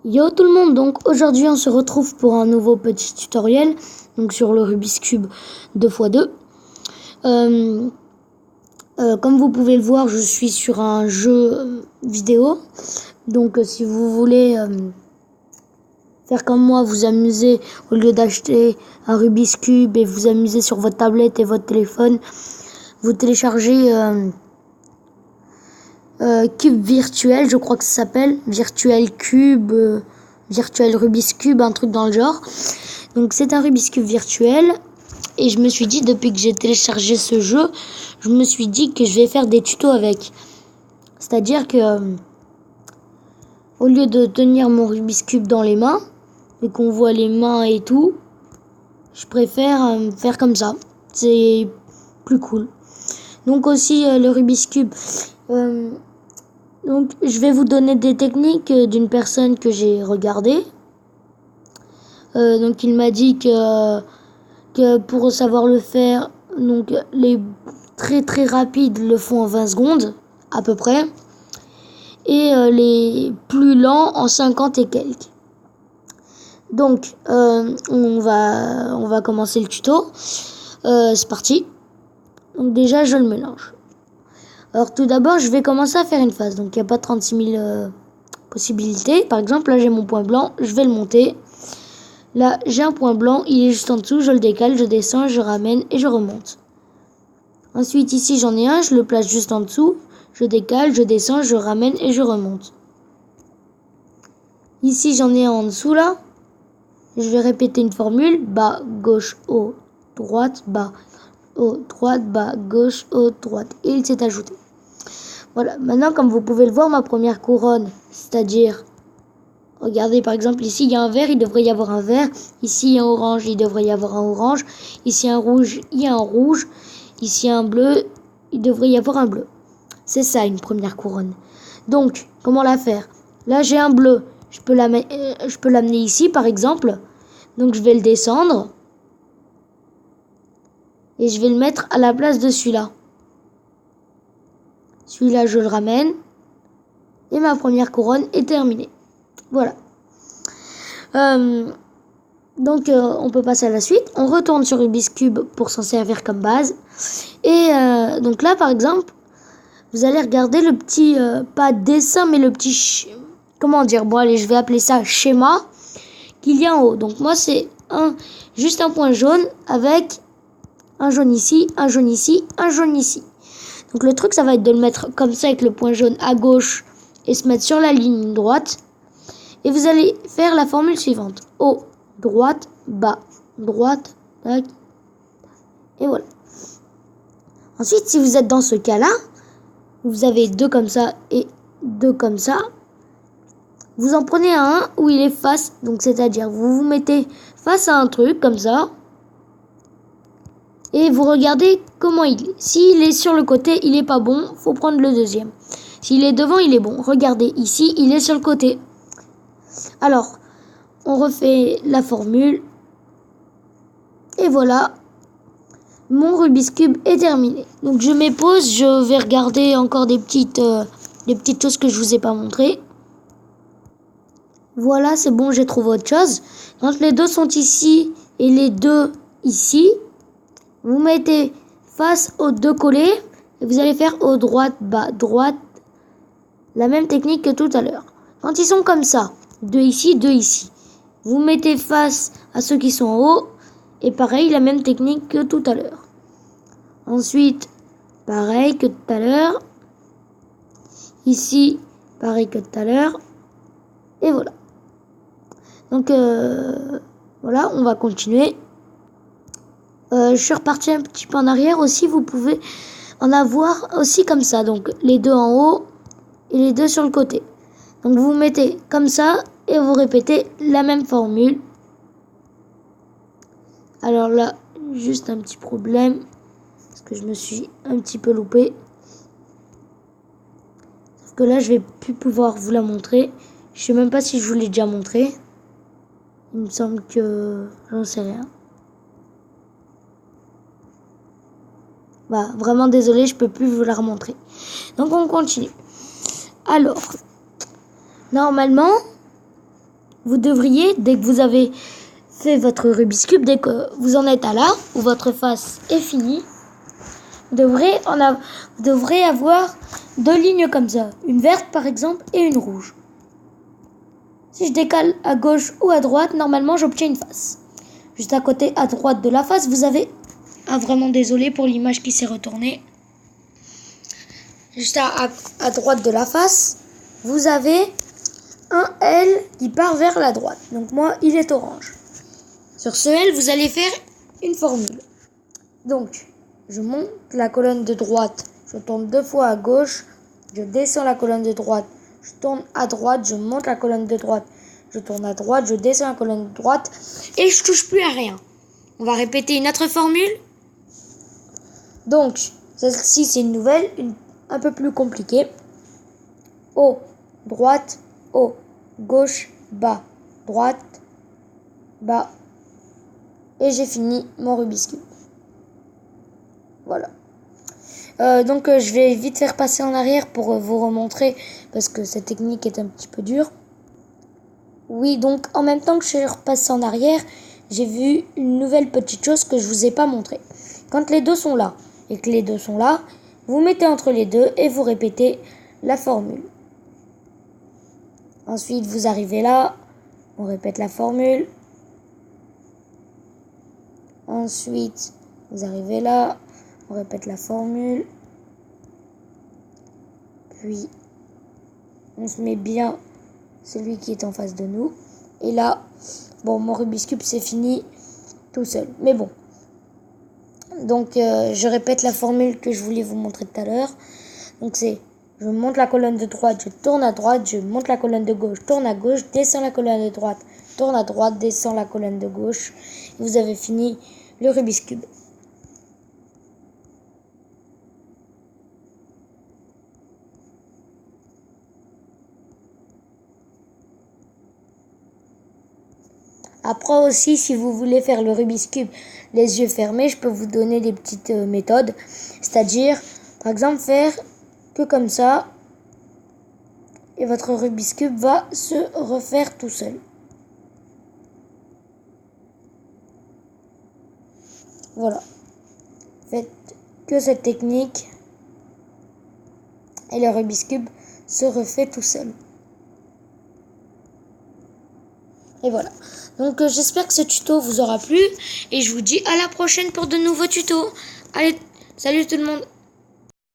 Yo tout le monde, donc aujourd'hui on se retrouve pour un nouveau petit tutoriel donc sur le Rubik's Cube 2x2. Comme vous pouvez le voir, je suis sur un jeu vidéo. Donc si vous voulez faire comme moi, vous amuser au lieu d'acheter un Rubik's Cube et vous amuser sur votre tablette et votre téléphone, vous téléchargez Cube virtuel, je crois que ça s'appelle Virtual Cube, Virtual Rubik's Cube, un truc dans le genre. Donc c'est un Rubik's Cube virtuel. Et je me suis dit, depuis que j'ai téléchargé ce jeu, je me suis dit que je vais faire des tutos avec. C'est-à-dire que au lieu de tenir mon Rubik's Cube dans les mains et qu'on voit les mains et tout, je préfère faire comme ça. C'est plus cool. Donc aussi le Rubik's Cube. Donc je vais vous donner des techniques d'une personne que j'ai regardée. Donc il m'a dit que pour savoir le faire, donc les très rapides le font en 20 secondes à peu près, et les plus lents en 50 et quelques. Donc on va commencer le tuto. C'est parti. Donc déjà je le mélange. Alors tout d'abord je vais commencer à faire une phase. Donc il n'y a pas 36 000 possibilités. Par exemple là j'ai mon point blanc, je vais le monter. Là, j'ai un point blanc, il est juste en dessous, je le décale, je descends, je ramène et je remonte. Ensuite, ici, j'en ai un, je le place juste en dessous, je décale, je descends, je ramène et je remonte. Ici, j'en ai un en dessous, là. Je vais répéter une formule, bas, gauche, haut, droite, bas, haut, droite, bas, gauche, haut, droite. Et il s'est ajouté. Voilà, maintenant, comme vous pouvez le voir, ma première couronne, c'est-à-dire... Regardez, par exemple, ici, il y a un vert, il devrait y avoir un vert. Ici, il y a un orange, il devrait y avoir un orange. Ici, un rouge, il y a un rouge. Ici, un bleu, il devrait y avoir un bleu. C'est ça, une première couronne. Donc, comment la faire? Là, j'ai un bleu. Je peux l'amener ici, par exemple. Donc, je vais le descendre. Et je vais le mettre à la place de celui-là. Celui-là, je le ramène. Et ma première couronne est terminée. Voilà. Donc on peut passer à la suite. On retourne sur Rubik's Cube pour s'en servir comme base. Et donc là par exemple, vous allez regarder le petit, pas dessin, mais le petit, comment dire, bon allez, je vais appeler ça schéma qu'il y a en haut. Donc moi c'est juste un point jaune avec un jaune ici, un jaune ici, un jaune ici. Donc le truc ça va être de le mettre comme ça avec le point jaune à gauche et se mettre sur la ligne droite. Et vous allez faire la formule suivante. Haut, droite, bas, droite, tac. Et voilà. Ensuite, si vous êtes dans ce cas-là, vous avez deux comme ça et deux comme ça. Vous en prenez un où il est face. Donc, c'est-à-dire, vous vous mettez face à un truc comme ça. Et vous regardez comment il est. S'il est sur le côté, il n'est pas bon. Faut prendre le deuxième. S'il est devant, il est bon. Regardez, ici, il est sur le côté. Alors, on refait la formule. Et voilà. Mon Rubik's Cube est terminé. Donc, je mets pause. Je vais regarder encore des petites choses que je vous ai pas montrées. Voilà, c'est bon, j'ai trouvé autre chose. Quand les deux sont ici et les deux ici, vous mettez face aux deux collés. Et vous allez faire haut, droite, bas, droite. La même technique que tout à l'heure. Quand ils sont comme ça, deux ici, deux ici. Vous mettez face à ceux qui sont en haut. Et pareil, la même technique que tout à l'heure. Ensuite, pareil que tout à l'heure. Ici, pareil que tout à l'heure. Et voilà. Donc, voilà, on va continuer. Je suis reparti un petit peu en arrière aussi. Vous pouvez en avoir aussi comme ça. Donc, les deux en haut et les deux sur le côté. Donc, vous mettez comme ça. Et vous répétez la même formule. Alors là, juste un petit problème. Parce que je me suis un petit peu loupé. Sauf que là, je vais plus pouvoir vous la montrer. Je sais même pas si je vous l'ai déjà montré. Il me semble que j'en sais rien. Bah, vraiment désolé, je peux plus vous la remontrer. Donc on continue. Alors, normalement, vous devriez, dès que vous avez fait votre Rubik's Cube, dès que vous en êtes à là, où votre face est finie, vous devrez avoir 2 lignes comme ça. Une verte par exemple et une rouge. Si je décale à gauche ou à droite, normalement j'obtiens une face. Juste à côté, à droite de la face, vous avez... Ah, vraiment désolé pour l'image qui s'est retournée. Juste à droite de la face, vous avez un L qui part vers la droite. Donc moi, il est orange. Sur ce L, vous allez faire une formule. Donc, je monte la colonne de droite, je tourne 2 fois à gauche, je descends la colonne de droite, je tourne à droite, je monte la colonne de droite, je tourne à droite, je descends la colonne de droite et je touche plus à rien. On va répéter une autre formule. Donc, celle-ci c'est une nouvelle, un peu plus compliquée. Haut, droite, haut, gauche, bas, droite, bas. Et j'ai fini mon Rubik's Cube. Voilà. Donc je vais vite faire passer en arrière pour vous remontrer parce que cette technique est un petit peu dure. Oui, donc en même temps que je suis repassé en arrière, j'ai vu une nouvelle petite chose que je vous ai pas montrée. Quand les deux sont là et que les deux sont là, vous mettez entre les deux et vous répétez la formule. Ensuite, vous arrivez là, on répète la formule. Ensuite, vous arrivez là, on répète la formule. Puis, on se met bien celui qui est en face de nous. Et là, bon, mon Rubik's Cube, c'est fini tout seul. Mais bon. Donc, je répète la formule que je voulais vous montrer tout à l'heure. Donc, c'est, je monte la colonne de droite, je tourne à droite, je monte la colonne de gauche, tourne à gauche, descends la colonne de droite, tourne à droite, descends la colonne de gauche. Et vous avez fini le Rubik's Cube. Après aussi, si vous voulez faire le Rubik's Cube les yeux fermés, je peux vous donner des petites méthodes. C'est-à-dire, par exemple, faire que comme ça. Et votre Rubik's Cube va se refaire tout seul. Voilà. Faites que cette technique. Et le Rubik's Cube se refait tout seul. Et voilà. Donc j'espère que ce tuto vous aura plu. Et je vous dis à la prochaine pour de nouveaux tutos. Allez, salut tout le monde.